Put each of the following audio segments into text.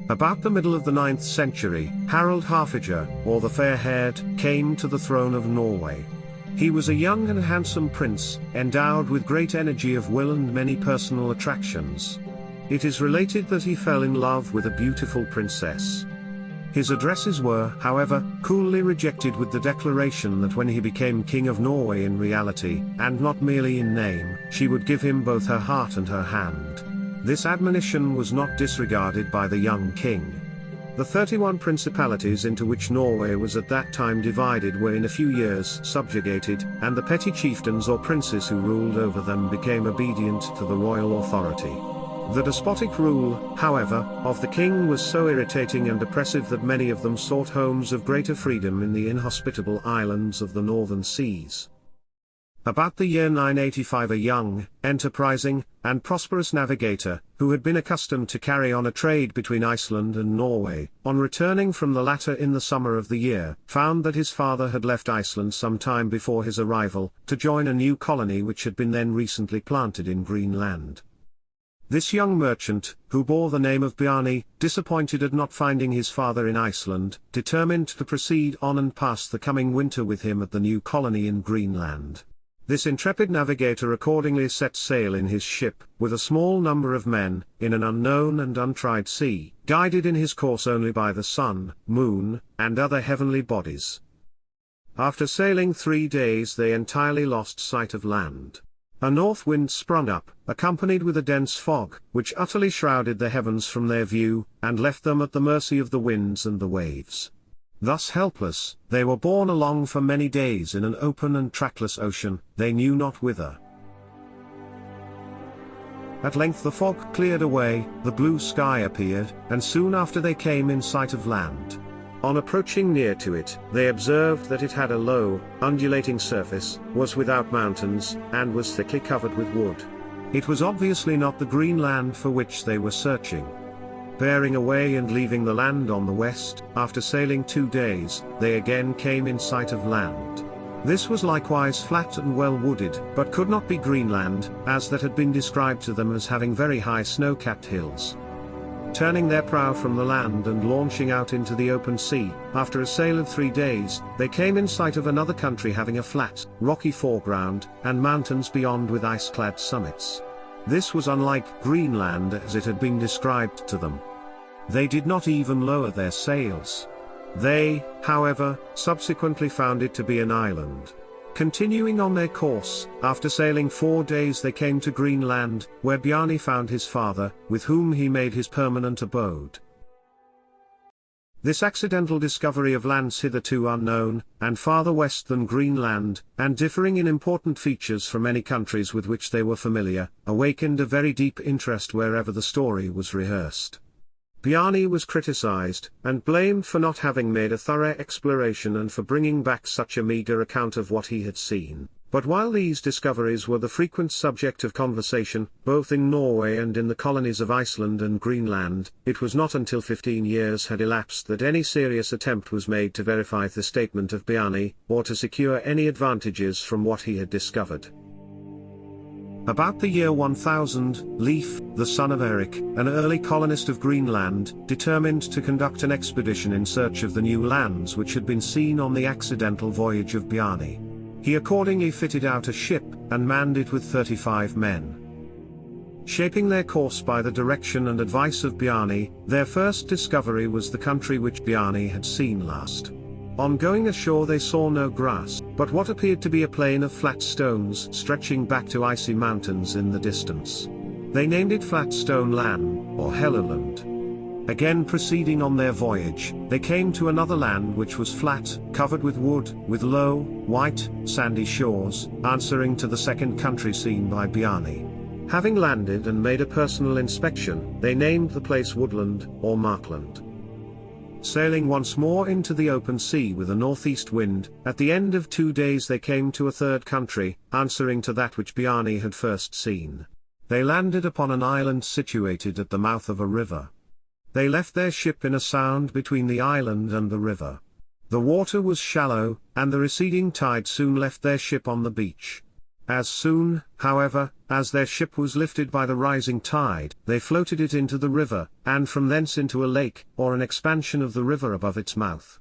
About the middle of the 9th century, Harald Harfager, or the Fair-Haired, came to the throne of Norway. He was a young and handsome prince, endowed with great energy of will and many personal attractions. It is related that he fell in love with a beautiful princess. His addresses were, however, coolly rejected with the declaration that when he became King of Norway in reality, and not merely in name, she would give him both her heart and her hand. This admonition was not disregarded by the young king. The 31 principalities into which Norway was at that time divided were in a few years subjugated, and the petty chieftains or princes who ruled over them became obedient to the royal authority. The despotic rule, however, of the king was so irritating and oppressive that many of them sought homes of greater freedom in the inhospitable islands of the northern seas. About the year 985 a young, enterprising, and prosperous navigator, who had been accustomed to carry on a trade between Iceland and Norway, on returning from the latter in the summer of the year, found that his father had left Iceland some time before his arrival, to join a new colony which had been then recently planted in Greenland. This young merchant, who bore the name of Bjarni, disappointed at not finding his father in Iceland, determined to proceed on and pass the coming winter with him at the new colony in Greenland. This intrepid navigator accordingly set sail in his ship, with a small number of men, in an unknown and untried sea, guided in his course only by the sun, moon, and other heavenly bodies. After sailing 3 days they entirely lost sight of land. A north wind sprung up, accompanied with a dense fog, which utterly shrouded the heavens from their view, and left them at the mercy of the winds and the waves. Thus helpless, they were borne along for many days in an open and trackless ocean, they knew not whither. At length the fog cleared away, the blue sky appeared, and soon after they came in sight of land. On approaching near to it, they observed that it had a low, undulating surface, was without mountains, and was thickly covered with wood. It was obviously not the Greenland for which they were searching. Bearing away and leaving the land on the west, after sailing 2 days, they again came in sight of land. This was likewise flat and well wooded, but could not be Greenland, as that had been described to them as having very high snow-capped hills. Turning their prow from the land and launching out into the open sea, after a sail of 3 days, they came in sight of another country having a flat, rocky foreground, and mountains beyond with ice-clad summits. This was unlike Greenland as it had been described to them. They did not even lower their sails. They, however, subsequently found it to be an island. Continuing on their course, after sailing 4 days they came to Greenland, where Bjarni found his father, with whom he made his permanent abode. This accidental discovery of lands hitherto unknown, and farther west than Greenland, and differing in important features from any countries with which they were familiar, awakened a very deep interest wherever the story was rehearsed. Bjarni was criticized, and blamed for not having made a thorough exploration and for bringing back such a meager account of what he had seen. But while these discoveries were the frequent subject of conversation, both in Norway and in the colonies of Iceland and Greenland, it was not until 15 years had elapsed that any serious attempt was made to verify the statement of Bjarni, or to secure any advantages from what he had discovered. About the year 1000, Leif, the son of Erik, an early colonist of Greenland, determined to conduct an expedition in search of the new lands which had been seen on the accidental voyage of Bjarni. He accordingly fitted out a ship, and manned it with 35 men. Shaping their course by the direction and advice of Bjarni, their first discovery was the country which Bjarni had seen last. On going ashore they saw no grass, but what appeared to be a plain of flat stones stretching back to icy mountains in the distance. They named it Flat Stone Land, or Helluland. Again proceeding on their voyage, they came to another land which was flat, covered with wood, with low, white, sandy shores, answering to the second country seen by Bjarni. Having landed and made a personal inspection, they named the place Woodland, or Markland. Sailing once more into the open sea with a northeast wind, at the end of 2 days they came to a third country, answering to that which Bjarni had first seen. They landed upon an island situated at the mouth of a river. They left their ship in a sound between the island and the river. The water was shallow, and the receding tide soon left their ship on the beach. As soon, however, as their ship was lifted by the rising tide, they floated it into the river, and from thence into a lake, or an expansion of the river above its mouth.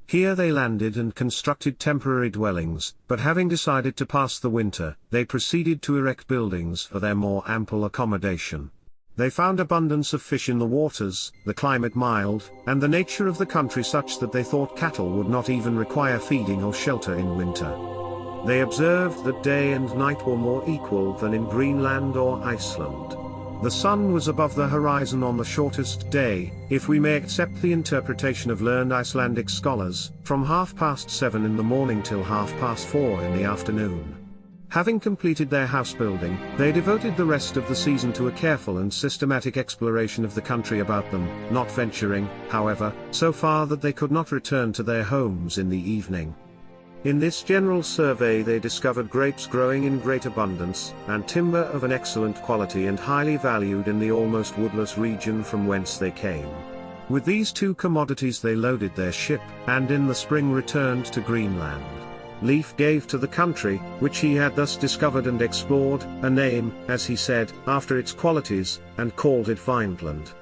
Here they landed and constructed temporary dwellings, but having decided to pass the winter, they proceeded to erect buildings for their more ample accommodation. They found abundance of fish in the waters, the climate mild, and the nature of the country such that they thought cattle would not even require feeding or shelter in winter. They observed that day and night were more equal than in Greenland or Iceland. The sun was above the horizon on the shortest day, if we may accept the interpretation of learned Icelandic scholars, from 7:30 in the morning till 4:30 in the afternoon. Having completed their house building, they devoted the rest of the season to a careful and systematic exploration of the country about them, not venturing, however, so far that they could not return to their homes in the evening. In this general survey they discovered grapes growing in great abundance, and timber of an excellent quality and highly valued in the almost woodless region from whence they came. With these two commodities they loaded their ship, and in the spring returned to Greenland. Leif gave to the country, which he had thus discovered and explored, a name, as he said, after its qualities, and called it Vineland.